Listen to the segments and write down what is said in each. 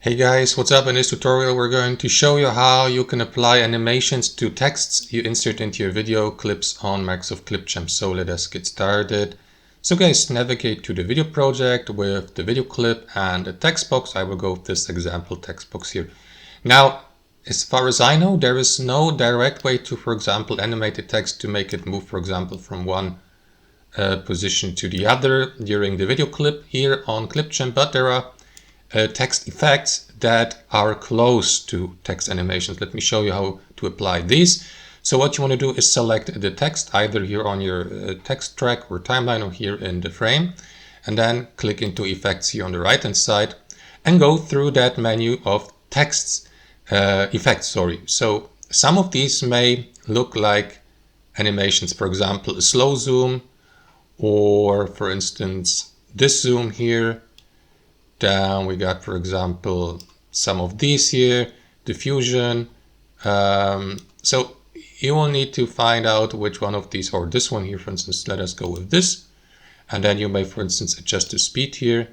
Hey guys, what's up? In this tutorial we're going to show you how you can apply animations to texts you insert into your video clips on Microsoft Clipchamp. So let us get started. So guys, navigate to the video project with the video clip and the text box. I will go with this example text box here. Now, as far as I know, there is no direct way to, for example, animate the text to make it move, for example, from one position to the other during the video clip here on Clipchamp, but there are text effects that are close to text animations. Let me show you how to apply these. So what you want to do is select the text either here on your text track or timeline or here in the frame, and then click into effects here on the right hand side and go through that menu of text effects. So some of these may look like animations, for example a slow zoom, or for instance this zoom here. Down we got, for example, some of these here, diffusion. So you will need to find out which one of these, or this one here, for instance. Let us go with this, and then you may, for instance, adjust the speed here,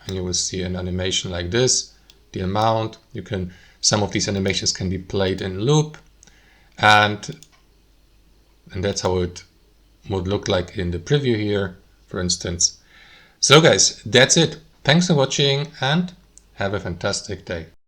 and you will see an animation like this. The amount, some of these animations can be played in loop, and that's how it would look like in the preview here, for instance. So guys, that's it. Thanks for watching and have a fantastic day.